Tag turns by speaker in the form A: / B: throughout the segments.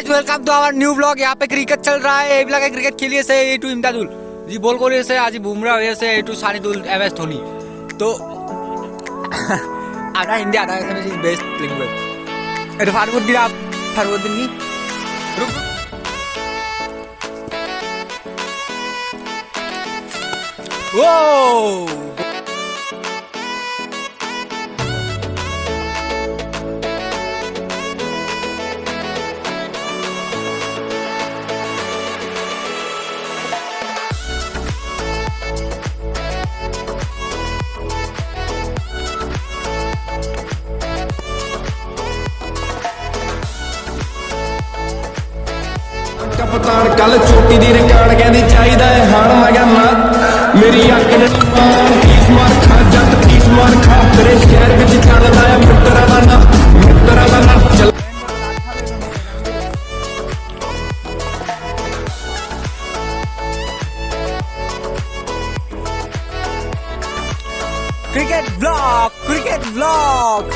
A: Guys welcome to our new blog. यहाँ पे cricket चल रहा है। এই বিলাকে ক্রিকেট খেলি আছে এইটো ইমদাদুল জি বল কৰি আছে, আজি বুমরা হৈ আছে, এইটো সানিদুল এমএস ধোনি। তো আধা হিন্দি আধা আসামিজ ইজ বেস্ট ল্যাঙ্গুয়েজ। এইটো ফারুদ্দিন ফারুদ্দিন নি রুক ও
B: कप्तान कल चोटी दी रिकार्ड कहती चाहिए है हार मैं क्या ना मेरी अख ने तीस मार खा जट 30 मार खा तेरे शहर विच चलदा है मित्तरा दा ना चल
A: क्रिकेट ब्लॉग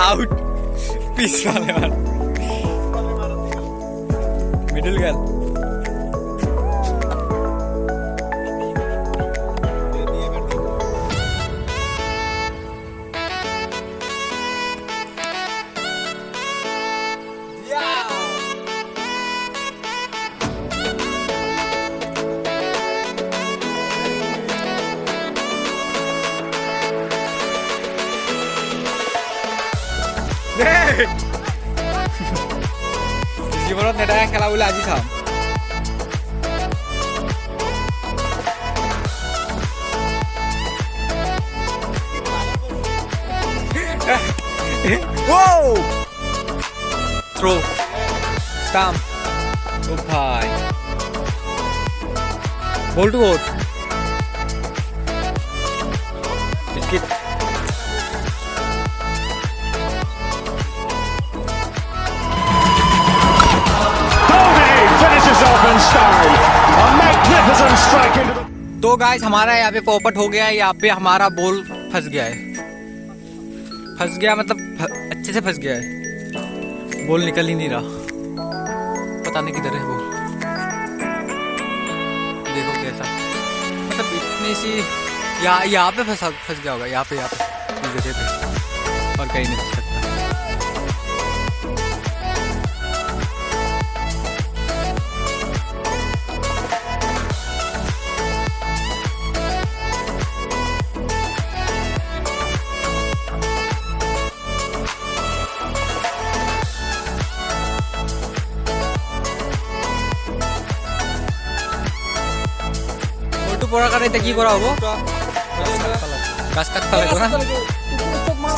A: आउट पीस वाले मार मिडिल गर्ल জীবনত নেতাই খেলা বলে আজি চাম। থ্রো স্টাম্প ও ভাই বল টু গোল বিস্কিট तो गाइस हमारा यहाँ पे पॉपट हो गया है। यहाँ पे हमारा बॉल फंस गया है। फंस गया मतलब अच्छे से फंस गया है। बॉल निकल ही नहीं रहा, पता नहीं किधर है बॉल। देखो कैसा मतलब इतनी सी यहाँ पे फंस गया होगा। यहाँ पे इस जगह पे और कहीं नहीं फंस सकता। পড়ার কারণে কি করা হবো? গাছ কাটতে লাগবে না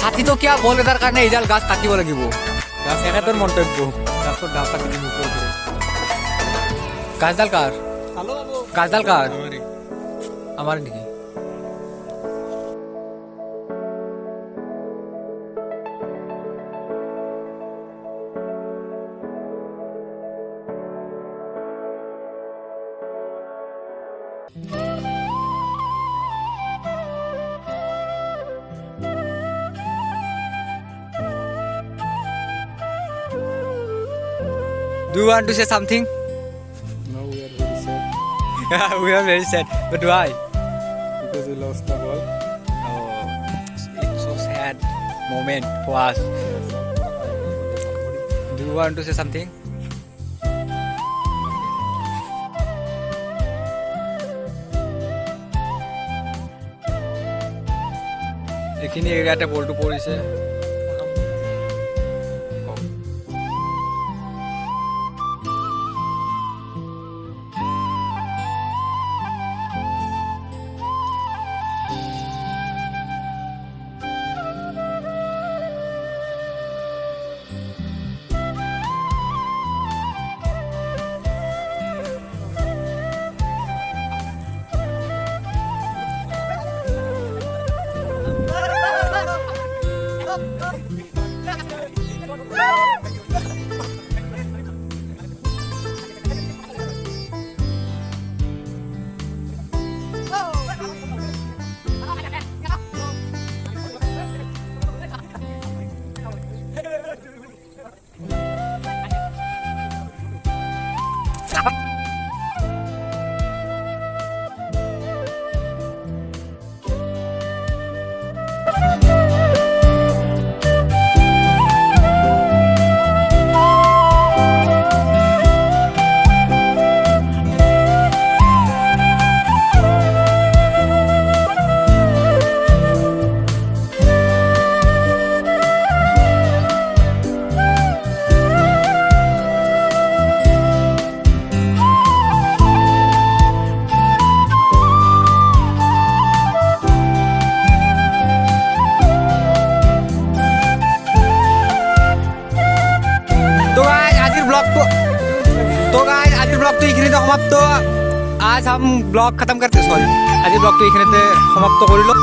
A: সাথী তো কিয়া বলে তার কারণে এইডাল গাছ কাটিব লাগিব। গাছ একে তোর মন্তব্য গাছৰ ডাল কাটি দিম ওপৰত। গাছডাল কার? গাছডাল কার? আমার নাকি? Do you want to say something?
C: No, we are very sad
A: We are very sad. But why?
C: because we lost the ball.
A: Oh, it's so sad moment for us. Do you want to say something? এইখিনি এৰিয়াতে বলটো পৰিছে। ব্লগটো এইখিনিতে সমাপ্ত। আজ हम blog খতম करते, sorry আজি ব্লগটো এইখিনিতে সমাপ্ত কৰিলোঁ।